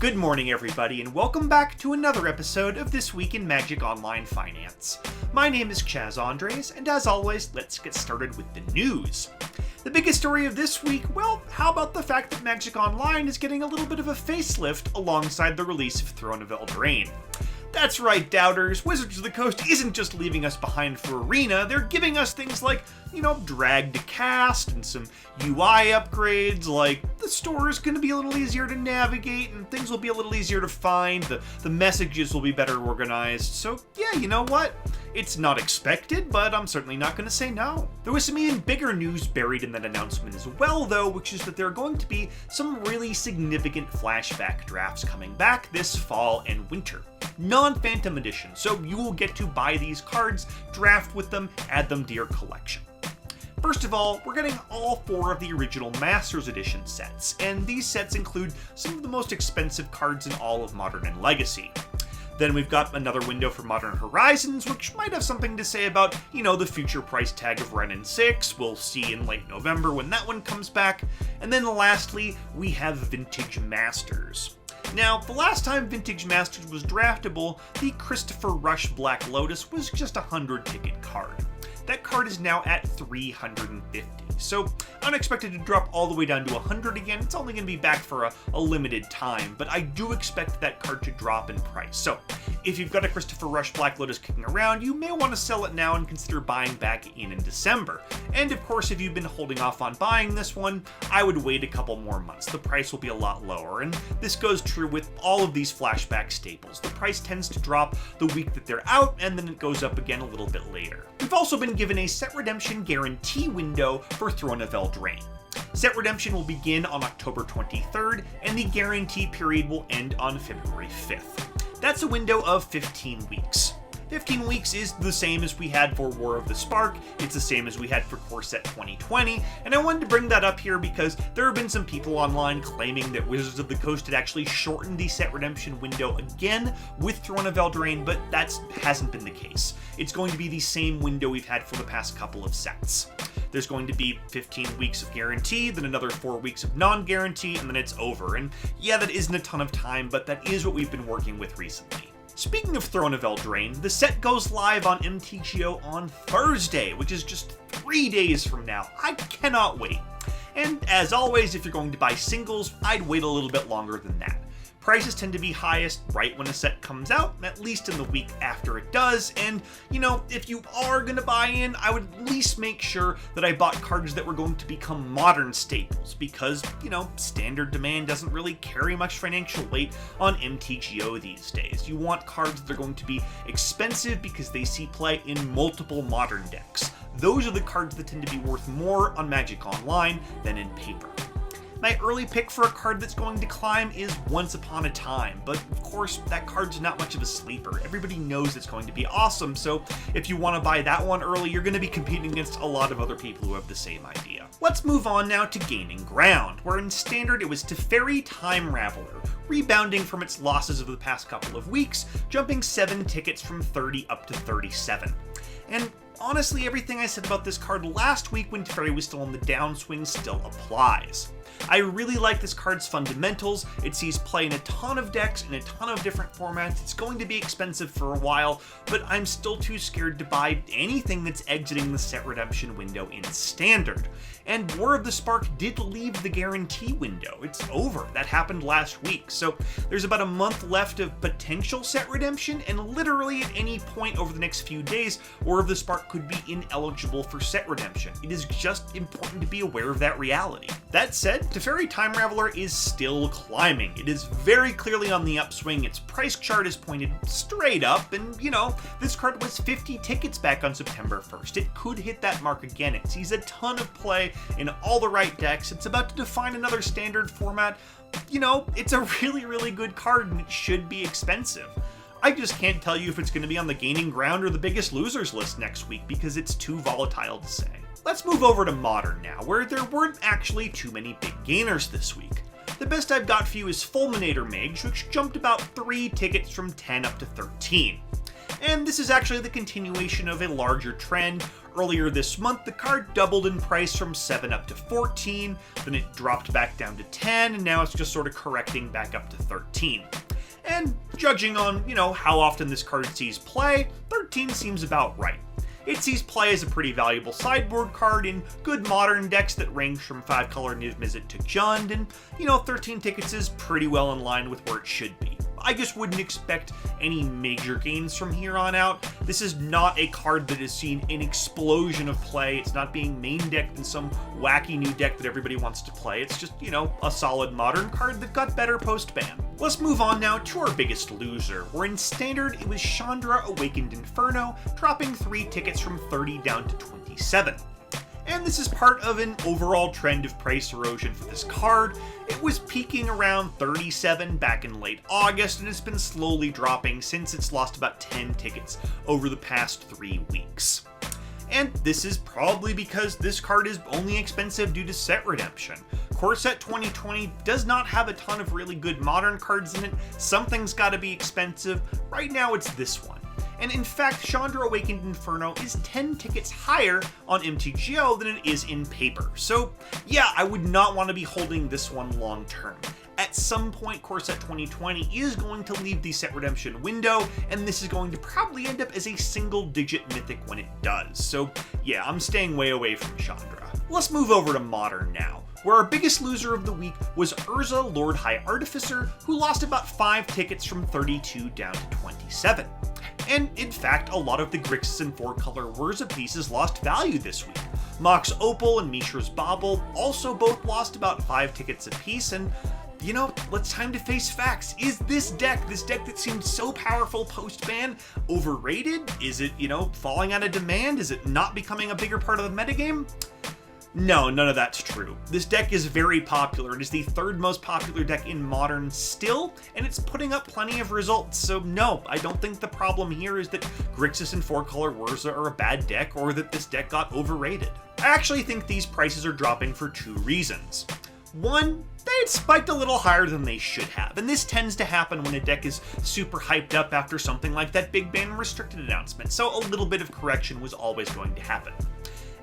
Good morning, everybody, and welcome back to another episode of This Week in Magic Online Finance. My name is Chaz Andres, and as always, let's get started with the news. The biggest story of this week, well, how about the fact that Magic Online is getting a little bit of a facelift alongside the release of Throne of Eldraine. That's right, doubters, Wizards of the Coast isn't just leaving us behind for Arena, they're giving us things like, drag to cast and some UI upgrades, like the store is going to be a little easier to navigate and things will be a little easier to find, the messages will be better organized, so yeah, you know what? It's not expected, but I'm certainly not going to say no. There was some even bigger news buried in that announcement as well, though, which is that there are going to be some really significant flashback drafts coming back this fall and winter. Non-Phantom Edition, so you will get to buy these cards, draft with them, add them to your collection. First of all, we're getting all 4 of the original Masters Edition sets, and these sets include some of the most expensive cards in all of Modern and Legacy. Then we've got another window for Modern Horizons, which might have something to say about, the future price tag of Wrenn and 6. We'll see in late November when that one comes back. And then lastly, we have Vintage Masters. Now, the last time Vintage Masters was draftable, the Christopher Rush Black Lotus was just a 100-ticket card. That card is now at 350. So, unexpected to drop all the way down to 100 again. It's only going to be back for a limited time, but I do expect that card to drop in price. So, if you've got a Christopher Rush Black Lotus kicking around, you may want to sell it now and consider buying back in December. And of course, if you've been holding off on buying this one, I would wait a couple more months. The price will be a lot lower, and this goes true with all of these flashback staples. The price tends to drop the week that they're out, and then it goes up again a little bit later. We've also been given a set redemption guarantee window for Throne of Eldraine. Set redemption will begin on October 23rd, and the guarantee period will end on February 5th. That's a window of 15 weeks. 15 weeks is the same as we had for War of the Spark, it's the same as we had for Core Set 2020, and I wanted to bring that up here because there have been some people online claiming that Wizards of the Coast had actually shortened the set redemption window again with Throne of Eldraine, but that hasn't been the case. It's going to be the same window we've had for the past couple of sets. There's going to be 15 weeks of guarantee, then another 4 weeks of non-guarantee, and then it's over. And yeah, that isn't a ton of time, but that is what we've been working with recently. Speaking of Throne of Eldraine, the set goes live on MTGO on Thursday, which is just 3 days from now. I cannot wait. And as always, if you're going to buy singles, I'd wait a little bit longer than that. Prices tend to be highest right when a set comes out, at least in the week after it does, and, if you are going to buy in, I would at least make sure that I bought cards that were going to become modern staples, because, standard demand doesn't really carry much financial weight on MTGO these days. You want cards that are going to be expensive because they see play in multiple modern decks. Those are the cards that tend to be worth more on Magic Online than in paper. My early pick for a card that's going to climb is Once Upon a Time, but of course that card's not much of a sleeper. Everybody knows it's going to be awesome, so if you want to buy that one early, you're going to be competing against a lot of other people who have the same idea. Let's move on now to Gaining Ground, where in Standard it was Teferi Time Raveler, rebounding from its losses of the past couple of weeks, jumping 7 tickets from 30 up to 37. And honestly, everything I said about this card last week when Teferi was still on the downswing still applies. I really like this card's fundamentals. It sees play in a ton of decks in a ton of different formats. It's going to be expensive for a while, but I'm still too scared to buy anything that's exiting the set redemption window in Standard. And War of the Spark did leave the guarantee window. It's over. That happened last week. So there's about a month left of potential set redemption, and literally at any point over the next few days, War of the Spark could be ineligible for set redemption. It is just important to be aware of that reality. That said, Teferi Time Raveler is still climbing. It is very clearly on the upswing. Its price chart is pointed straight up, and this card was 50 tickets back on September 1st. It could hit that mark again. It sees a ton of play in all the right decks. It's about to define another Standard format. It's a really, really good card, and it should be expensive. I just can't tell you if it's going to be on the Gaining Ground or the Biggest Losers list next week because it's too volatile to say. Let's move over to Modern now, where there weren't actually too many big gainers this week. The best I've got for you is Fulminator Mage, which jumped about 3 tickets from 10 up to 13. And this is actually the continuation of a larger trend. Earlier this month, the card doubled in price from 7 up to 14, then it dropped back down to 10, and now it's just sort of correcting back up to 13. And judging on, how often this card sees play, 13 seems about right. It sees play as a pretty valuable sideboard card in good modern decks that range from 5-color Niv Mizzet to Jund, and 13 tickets is pretty well in line with where it should be. I just wouldn't expect any major gains from here on out. This is not a card that has seen an explosion of play. It's not being main decked in some wacky new deck that everybody wants to play. It's just, a solid modern card that got better post-ban. Let's move on now to our biggest loser, where in Standard it was Chandra Awakened Inferno, dropping 3 tickets from 30 down to 27. And this is part of an overall trend of price erosion for this card. It was peaking around 37 back in late August, and it's been slowly dropping since it's lost about 10 tickets over the past 3 weeks. And this is probably because this card is only expensive due to set redemption. Core Set 2020 does not have a ton of really good modern cards in it. Something's gotta be expensive. Right now it's this one. And in fact, Chandra Awakened Inferno is 10 tickets higher on MTGO than it is in paper. So yeah, I would not want to be holding this one long term. At some point, Core Set 2020 is going to leave the set redemption window, and this is going to probably end up as a single-digit mythic when it does. So yeah, I'm staying way away from Chandra. Let's move over to Modern now, where our biggest loser of the week was Urza Lord High Artificer, who lost about 5 tickets from 32 down to 27. And in fact, a lot of the Grixis and 4-color Urza pieces lost value this week. Mox Opal and Mishra's Bauble also both lost about 5 tickets apiece, and it's time to face facts. Is this deck that seemed so powerful post-ban, overrated? Is it, falling out of demand? Is it not becoming a bigger part of the metagame? No, none of that's true. This deck is very popular. It is the 3rd most popular deck in Modern still, and it's putting up plenty of results. So no, I don't think the problem here is that Grixis and 4-color Urza are a bad deck, or that this deck got overrated. I actually think these prices are dropping for 2 reasons. One, they had spiked a little higher than they should have, and this tends to happen when a deck is super hyped up after something like that big ban restricted announcement, so a little bit of correction was always going to happen.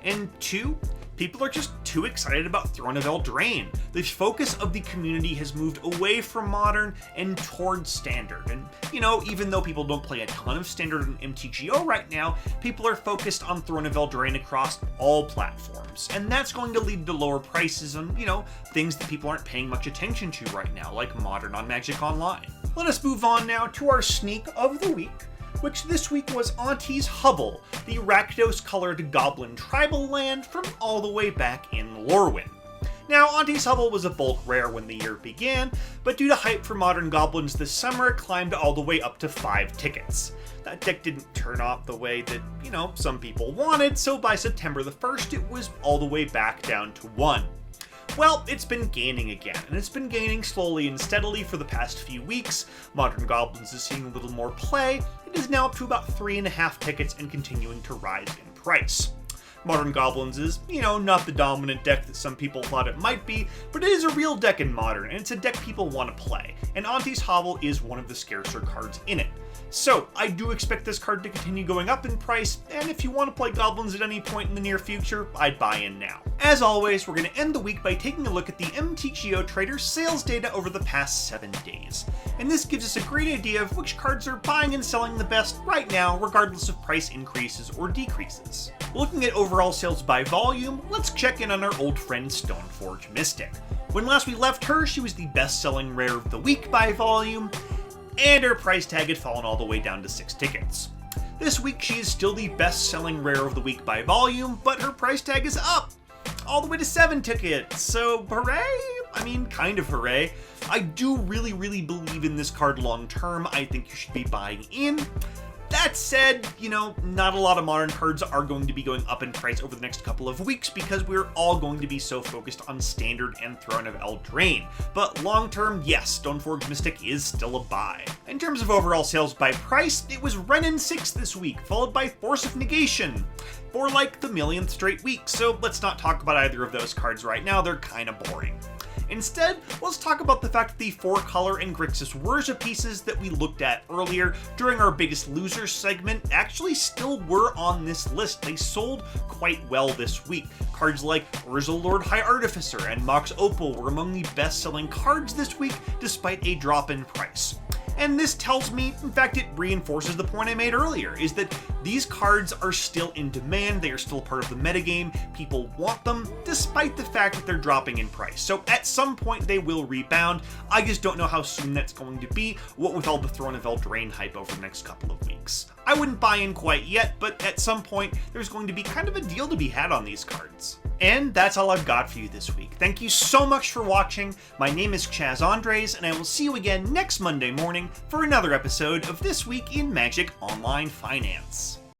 And 2, people are just too excited about Throne of Eldraine. The focus of the community has moved away from Modern and towards Standard. And, even though people don't play a ton of Standard in MTGO right now, people are focused on Throne of Eldraine across all platforms. And that's going to lead to lower prices on, things that people aren't paying much attention to right now, like Modern on Magic Online. Let us move on now to our sneak of the week, which this week was Auntie's Hubble, the Rakdos-colored goblin tribal land from all the way back in Lorwyn. Now, Auntie's Hubble was a bulk rare when the year began, but due to hype for modern goblins this summer, it climbed all the way up to 5 tickets. That deck didn't turn out the way that, some people wanted, so by September the 1st, it was all the way back down to 1. Well, it's been gaining again, and it's been gaining slowly and steadily for the past few weeks. Modern Goblins is seeing a little more play. It is now up to about 3.5 tickets and continuing to rise in price. Modern Goblins is, not the dominant deck that some people thought it might be, but it is a real deck in Modern, and it's a deck people want to play, and Auntie's Hobble is one of the scarcer cards in it. So, I do expect this card to continue going up in price, and if you want to play Goblins at any point in the near future, I'd buy in now. As always, we're going to end the week by taking a look at the MTGO Trader sales data over the past 7 days. And this gives us a great idea of which cards are buying and selling the best right now, regardless of price increases or decreases. Looking at overall sales by volume, let's check in on our old friend Stoneforge Mystic. When last we left her, she was the best-selling rare of the week by volume, and her price tag had fallen all the way down to 6 tickets. This week she is still the best-selling rare of the week by volume, but her price tag is up all the way to 7 tickets, so hooray? I mean, kind of hooray. I do really believe in this card long term. I think you should be buying in. That said, not a lot of modern cards are going to be going up in price over the next couple of weeks because we're all going to be so focused on Standard and Throne of Eldraine. But long term, yes, Stoneforge Mystic is still a buy. In terms of overall sales by price, it was Renin 6 this week, followed by Force of Negation, for like the millionth straight week, so let's not talk about either of those cards right now, they're kinda boring. Instead, let's talk about the fact that the 4-color and Grixis Wurza pieces that we looked at earlier during our Biggest Losers segment actually still were on this list. They sold quite well this week. Cards like Urza Lord High Artificer and Mox Opal were among the best-selling cards this week despite a drop in price. And this tells me, in fact it reinforces the point I made earlier, is that these cards are still in demand, they are still part of the metagame, people want them, despite the fact that they're dropping in price. So at some point they will rebound, I just don't know how soon that's going to be, what with all the Throne of Eldraine hype over the next couple of weeks. I wouldn't buy in quite yet, but at some point there's going to be kind of a deal to be had on these cards. And that's all I've got for you this week. Thank you so much for watching. My name is Chaz Andres, and I will see you again next Monday morning for another episode of This Week in Magic Online Finance.